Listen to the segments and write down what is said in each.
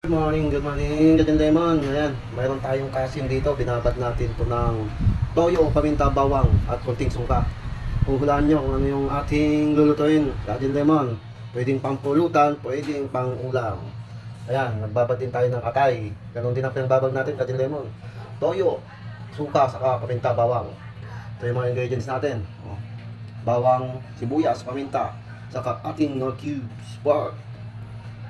Good morning, Gading Lemon. Ayan, mayroon tayong kasim dito. Binabad natin to ng toyo, paminta, bawang at konting suka. Huhulaan nyo kung ano yung ating lulutuin. Gading Lemon, pwedeng pang pulutan, pwedeng pang ulam. Ayan, nagbabad din tayo ng atay. Ganon din ang pinagbabag natin, Gading Lemon. Toyo, suka, saka paminta, bawang. Ito yung mga ingredients natin. Bawang, sibuyas, paminta, saka ating cubes, pork.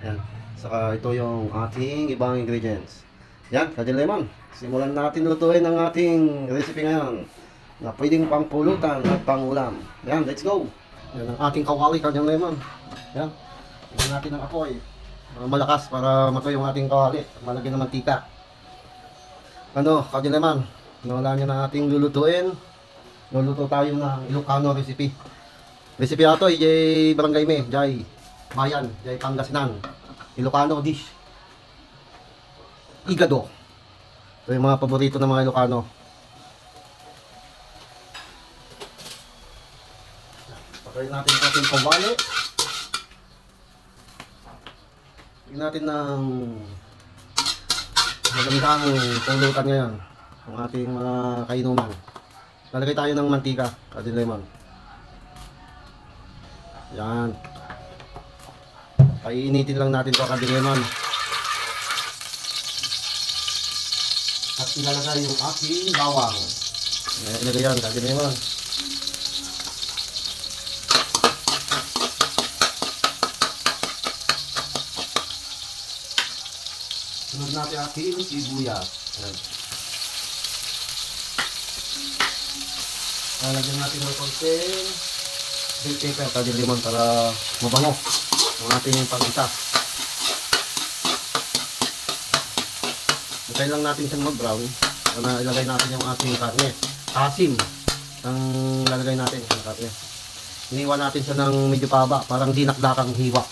Ayan. Saka ito yung ating ibang ingredients. Yan, Gading Lemon. Simulan natin lutuin ang ating recipe ngayon na pwedeng pang pulutan at pang ulam. Yan, let's go. Yan ang ating kawali, Gading Lemon. Yan. Tignan natin ang apoy. Malakas para matuyo yung ating kawali. Malagyan ng mantika. Ano, Gading Lemon. Nawala niya na ating lulutuin. Luluto tayo ng Ilocano recipe. Recipe ato, jay barangay me, jay bayan, jay Pangasinan. Ilocano dish. Igado. Ito yung mga paborito ng mga Ilocano. Pakain natin ang ating kawali. Tignan natin ng magandang pulutan ngayon ang ating mga kainuman. Lalagay tayo ng mantika, Gading Lemon. Yan. Painitin lang natin ito, Gading Lemon. At ilalagay yung ating bawang. Ilagay yan, Gading Lemon. Sunod natin ating sibuyas. Lalagyan natin ng konting bell pepper, Gading Lemon, para mabango ang ating pagisa. Hintayin lang natin siyang mag-brown para ilagay natin yung ating karne. Asim ang lalagay natin yung karne. Iniwan natin siya ng medyo paba, parang dinakdakang hiwa.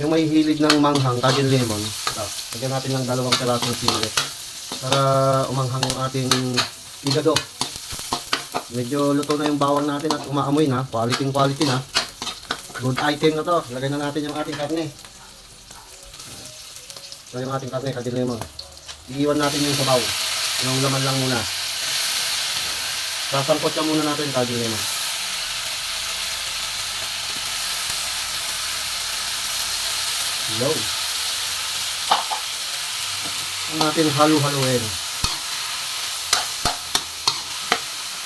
Yung may hilig ng manghang, Gading Lemon, lagyan natin ng 2 pirasong sili para umanghang yung ating igado. Medyo luto na yung bawang natin at umaamoy na. Quality na. Good item na to. Lagay na natin yung ating karne. Ito yung ating karne, Gading Lemon. Iiwan natin yung sabaw. Yung laman lang muna. Sasangkot siya muna natin, Gading Lemon. Low. Ang natin halu-haluin.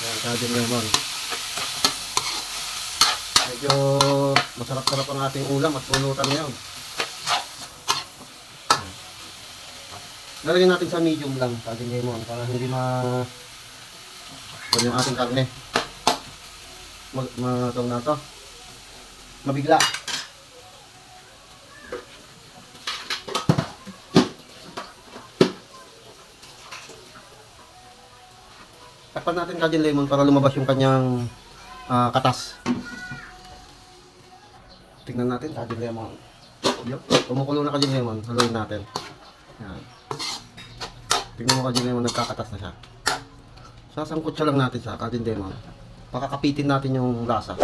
Yan, Gading Lemon. Medyo masarap-sarap ang ating ulam at pulutan ngayon. Lalagyan natin sa medium lang, Gading Lemon, para hindi yung ating karne matawag na to, mabigla. Takpan natin, Gading Lemon, para lumabas yung kanyang katas. Tingnan natin, Gading Lemon. Yup, kumukulo na, Gading Lemon. Haluin natin. Yan. Tingnan mo, Gading Lemon, nagkakatas na siya. Sasangkot siya lang natin siya, Gading Lemon. Pakakapitin natin yung lasa.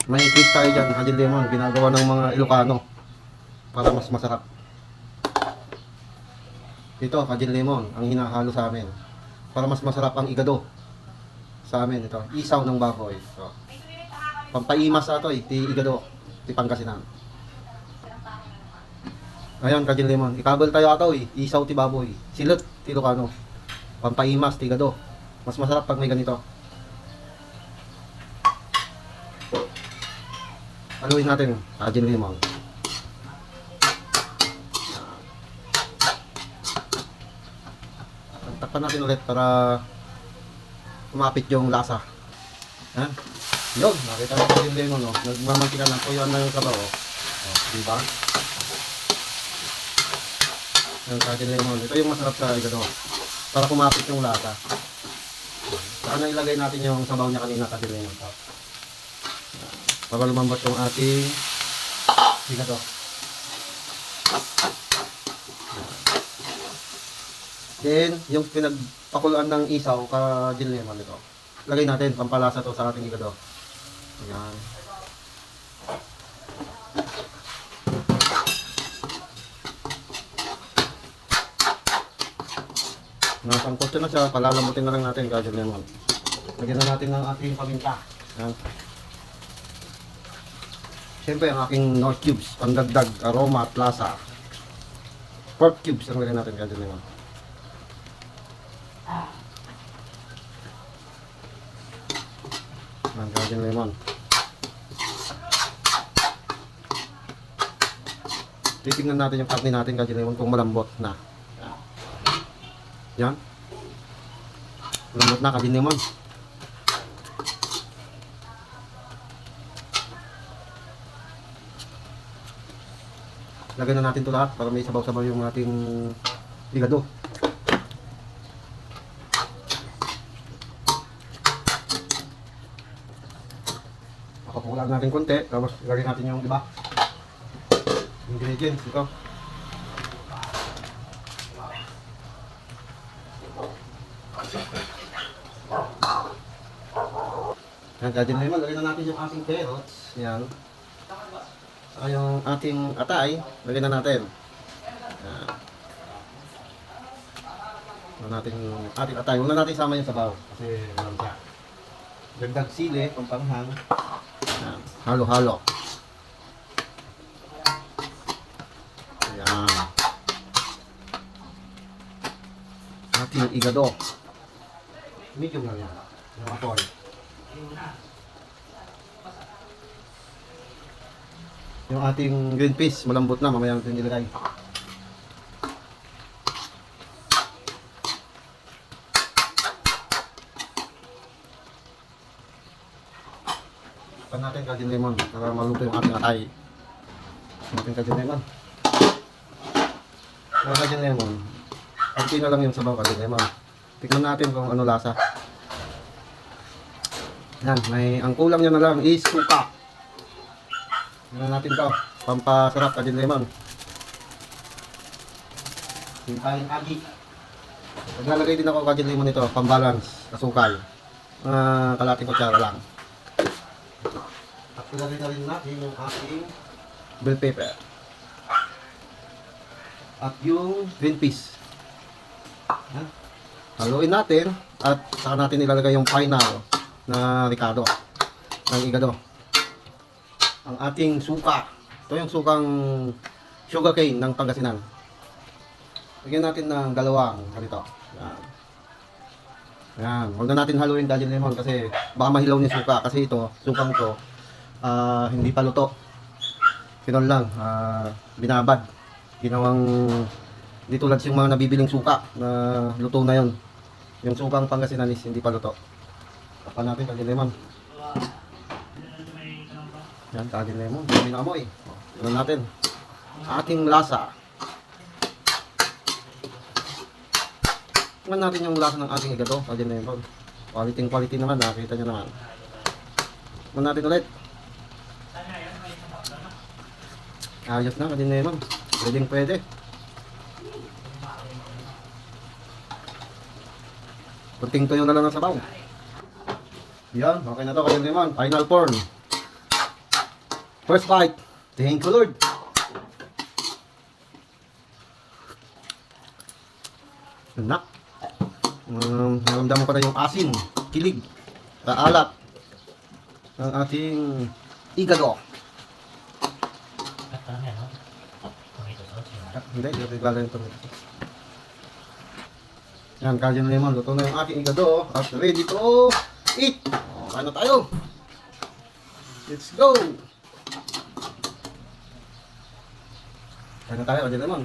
May twist tayo dyan, Gading Lemon. Ginagawa ng mga Ilocano para mas masarap. Ito, Gading Lemon, ang hinahalo sa amin para mas masarap ang igado sa amin. Ito, isaw ng baboy. Ito, pampaimas na ito, ti igado, ti Pangasinan. Ayan, Gading Lemon, ikabal tayo ato, isaw ti baboy, silot ti Ilocano, pampaimas ti igado. Mas masarap pag may ganito. Haluin natin, Gading Lemon. Takpan natin ulit para kumapit yung lasa. Yan. Yun, nakita natin yung lemon, no? Nagmamantika na, tuyuan na yung sabaw, oh. Diba? Yan, Gading Lemon. Ito yung masarap sa igado, para kumapit yung lasa. Saka na ilagay natin yung sabaw niya kanina, Gading Lemon. Para lumambot yung ating igado. Then, yung pinagpakuluan ng isaw, Gading Lemon ito. Lagay natin, pampalasa to sa ating igado. Ayan. Nasangkot na siya, palalambutin na lang natin Kajun Lemon. Lagyan na natin ng ating paminta. Yan. Siyempre ang aking North Cubes, pandagdag aroma at lasa. Pork cubes ang lagyan natin Kajun Lemon. Yan Kajun Lemon. Titingnan natin yung karne natin Kajun Lemon kung malambot na. Yan. Malambot na Kajun Lemon. Lagyan na natin ito lahat para may sabaw-sabaw yung ating higado. Papakulaan natin konti, tapos lagyan natin yung iba. Ingredients ito. Yan, Kajun Lemon, lagyan na natin yung ating carrots. Yan. Saka yung ating atay, lagyan na natin. Yan. Lagyan natin yung ating atay. Huwag na natin sama yung sabaw. Kasi walang siya. Dagdag sili, pampanghang. Yan. Halo-halo. Yan. Ating igado. Medium lang yan. Yung apoy. Yung ating green peas, malambot na, mamaya natin ilagay. Pan natin Kajun Lemon para maluto yung ating atay. Ating Kajun Lemon. Yung Kajun Lemon, konti na lang yung sabaw Kajun Lemon. Tignan natin kung ano lasa. Yan, ang kulang niya na lang is suka. Tignan natin ito, pampasarap Kajun Lemon. Hintayin agi. Naglalagay din ako Kajun Lemon nito, pambalance, asukal. Kalating kutsara lang. At ilagay na rin natin yung ating bell pepper. At yung green peas. Yan. Haluin natin at saka natin ilalagay yung final na ricado ng igado. Ang ating suka. Ito yung sukang sugarcane ng Pangasinan. Lagyan natin ng dalawang ganito. Yan. Yan. Huwag na natin haluin Kajun Lemon kasi baka mahilaw yung suka. Kasi ito, sukang ito, hindi pa luto. Pinon lang, binabad. Ginawang, hindi tulad yung mga nabibiling suka na luto na yon. Yung sukang Pangasinan is hindi pa luto. Tapan natin Kajun Lemon. Yan, Kajun Lemon. Hindi na amoy. Tignan natin. Ating lasa. Tignan natin yung lasa ng ating igado, Kajun Lemon. Quality naman, nakita nyo naman. Tignan natin ulit. Ayos na, Kajun Lemon. Pwede. Kunting tuyo na lang ang sabaw. Yan, okay na to Kajun Lemon. Final form. First bite. Thank you Lord. Anak. Naramdaman ko na yung asin, kilig, kaalat ng ating igado. Hindi, galing ito. Yan, Kajun Lemon. Luto na yung ating igado at ready to eat. Kain na tayo. Let's go. Kain na tayo, Kajun Lemon.